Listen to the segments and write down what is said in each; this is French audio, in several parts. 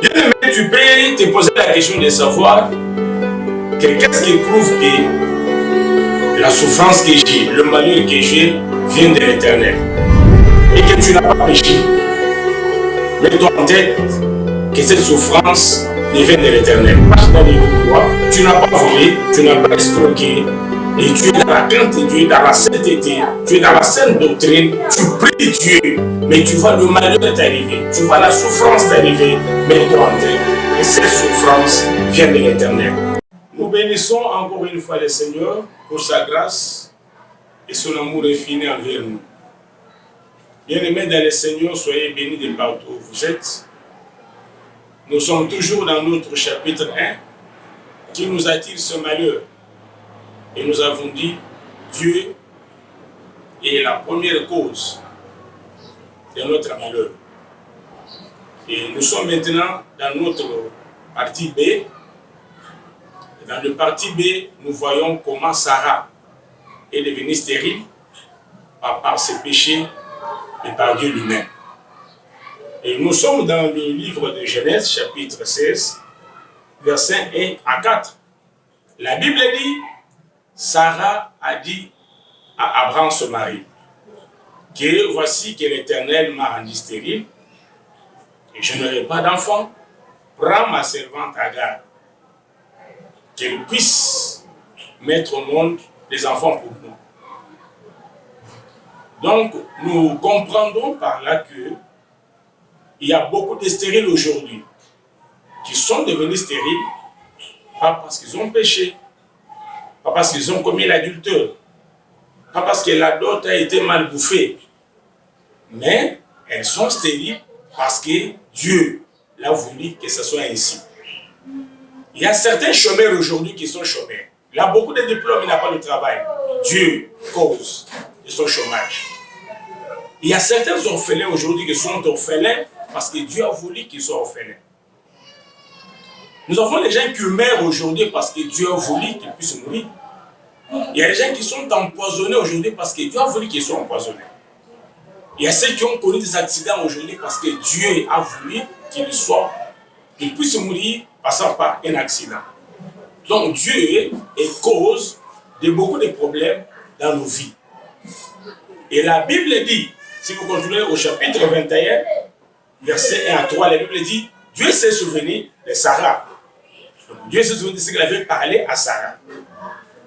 Bien-aimé, tu peux te poser la question de savoir que qu'est-ce qui prouve que la souffrance que j'ai, le malheur que j'ai, vient de l'Éternel et que tu n'as pas péché. Mets-toi en tête que cette souffrance vient de l'Éternel. Marche dans les deux droits, tu n'as pas volé, tu n'as pas escroqué, et tu es dans la crainte de Dieu, dans la sainteté, tu es dans la sainte doctrine, tu pries Dieu, mais tu vois le malheur t'arriver, tu vois la souffrance t'arriver, mets-toi en tête que cette souffrance vient de l'Éternel. Nous bénissons encore une fois le Seigneur pour sa grâce et son amour infini envers nous. Bien-aimés dans le Seigneur, soyez bénis de partout où vous êtes. Nous sommes toujours dans notre chapitre 1 qui nous attire ce malheur. Et nous avons dit, Dieu est la première cause de notre malheur. Et nous sommes maintenant dans notre partie B. Et dans le partie B, nous voyons comment Sarah est devenue stérile par ses péchés et par Dieu lui-même. Et nous sommes dans le livre de Genèse, chapitre 16, versets 1 à 4. La Bible dit, Sarah a dit à Abraham, son mari, que voici que l'Éternel m'a rendu stérile et je n'aurai pas d'enfant. Prends ma servante Agar, qu'elle puisse mettre au monde des enfants pour nous. Donc, nous comprendons par là que il y a beaucoup de stériles aujourd'hui qui sont devenus stériles, pas parce qu'ils ont péché, pas parce qu'ils ont commis l'adultère, pas parce que la dot a été mal bouffée, mais elles sont stériles parce que Dieu l'a voulu que ce soit ainsi. Il y a certains chômeurs aujourd'hui qui sont chômeurs. Il a beaucoup de diplômes, il n'a pas de travail. Dieu cause de son chômage. Il y a certains orphelins aujourd'hui qui sont orphelins parce que Dieu a voulu qu'ils soient orphelins. Nous avons des gens qui meurent aujourd'hui parce que Dieu a voulu qu'ils puissent mourir. Il y a des gens qui sont empoisonnés aujourd'hui parce que Dieu a voulu qu'ils soient empoisonnés. Il y a ceux qui ont connu des accidents aujourd'hui parce que Dieu a voulu qu'ils puissent mourir passant par un accident. Donc Dieu est cause de beaucoup de problèmes dans nos vies. Et la Bible dit, si vous continuez au chapitre 21, verset 1 à 3, la Bible dit, Dieu s'est souvenu de Sarah. Donc, Dieu s'est souvenu de ce qu'il avait parlé à Sarah.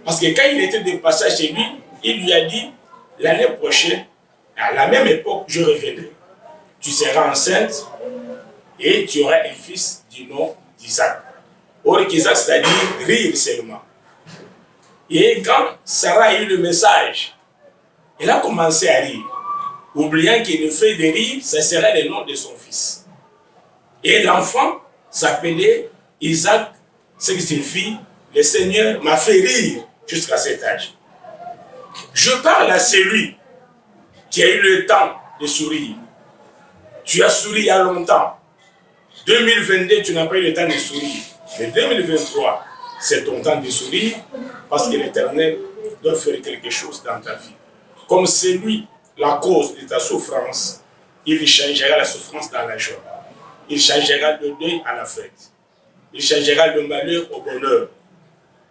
Parce que quand il était de passage chez lui, il lui a dit, l'année prochaine, à la même époque, je reviendrai. Tu seras enceinte et tu auras un fils du nom d'Isaac. Or, qu'Isaac, c'est-à-dire rire seulement. Et quand Sarah a eu le message, elle a commencé à rire, oubliant que le fait de rire, ce serait le nom de son fils. Et l'enfant s'appelait Isaac, ce qui signifie « Le Seigneur m'a fait rire jusqu'à cet âge ». Je parle à celui qui a eu le temps de sourire. Tu as souri il y a longtemps. 2022, tu n'as pas eu le temps de sourire. Mais 2023, c'est ton temps de sourire parce que l'Éternel doit faire quelque chose dans ta vie. Comme c'est lui la cause de ta souffrance, il changera la souffrance dans la joie. Il changera le deuil à la fête. Il changera le malheur au bonheur.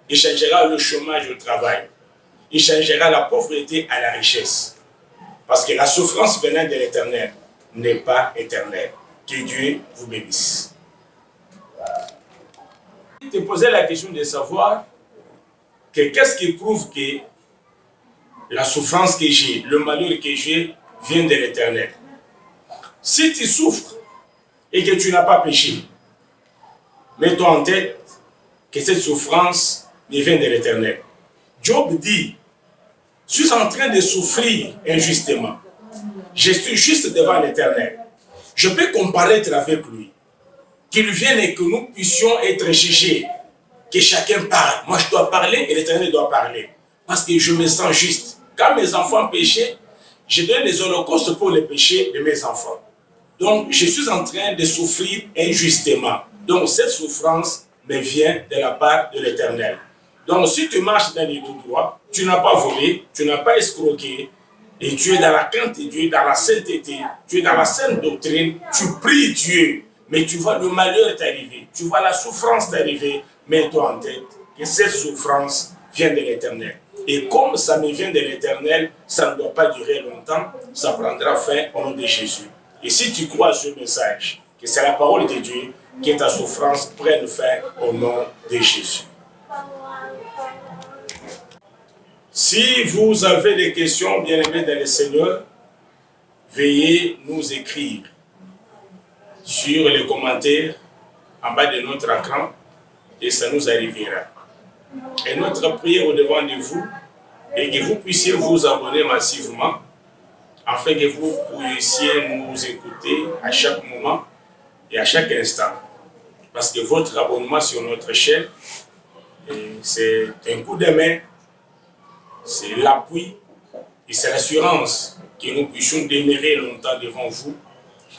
Il changera le chômage au travail. Il changera la pauvreté à la richesse. Parce que la souffrance venant de l'Éternel n'est pas éternelle. Que Dieu vous bénisse. Je te posais la question de savoir que qu'est-ce qui prouve que la souffrance que j'ai, le malheur que j'ai, vient de l'Éternel. Si tu souffres et que tu n'as pas péché, mets-toi en tête que cette souffrance vient de l'Éternel. Job dit, je suis en train de souffrir injustement. Je suis juste devant l'Éternel. Je peux comparaître avec lui. Qu'il vienne et que nous puissions être jugés. Que chacun parle. Moi, je dois parler et l'Éternel doit parler. Parce que je me sens juste. Quand mes enfants péchaient, je donne des holocaustes pour les péchés de mes enfants. Donc, je suis en train de souffrir injustement. Donc, cette souffrance me vient de la part de l'Éternel. Donc, si tu marches dans les tout droits, tu n'as pas volé, tu n'as pas escroqué, et tu es dans la crainte de Dieu, dans la sainteté, tu es dans la sainte doctrine, tu pries Dieu, Mais tu vois le malheur t'arriver, tu vois la souffrance t'arriver, mets-toi en tête que cette souffrance vient de l'Éternel. Et comme ça me vient de l'Éternel, ça ne doit pas durer longtemps, ça prendra fin au nom de Jésus. Et si tu crois à ce message, que c'est la parole de Dieu, que ta souffrance prenne fin au nom de Jésus. Si vous avez des questions, bien-aimés dans le Seigneur, veuillez nous écrire sur les commentaires en bas de notre écran et ça nous arrivera. Et notre prière au devant de vous est que vous puissiez vous abonner massivement afin que vous puissiez nous écouter à chaque moment et à chaque instant. Parce que votre abonnement sur notre chaîne, c'est un coup de main, c'est l'appui et c'est l'assurance que nous puissions demeurer longtemps devant vous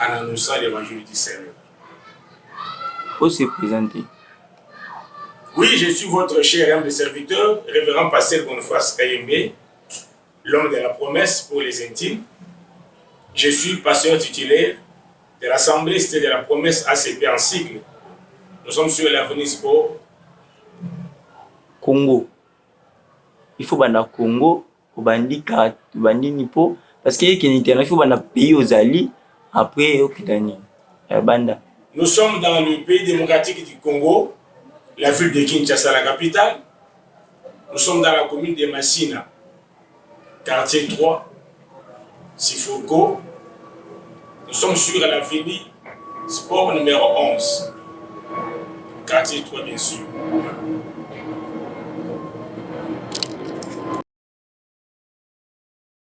en annonçant l'évangile du Seigneur. Pour se présenter. Oui, je suis votre cher et humble serviteur, révérend pasteur Boniface Kayembe, l'homme de la promesse pour les intimes. Je suis pasteur titulaire de l'Assemblée Cité de la Promesse ACP en cycle. Nous sommes sur l'avenue Sport. Congo. Il faut banda Congo, au bandi kat, bandi nipo, parce qu'il y a il faut banda pays aux alliés, après au Kidani. Banda. Nous sommes dans le pays démocratique du Congo, la ville de Kinshasa, la capitale. Nous sommes dans la commune de Massina, quartier 3, Sifoko. Nous sommes sur l'avenue Sport numéro 11, quartier 3 bien sûr.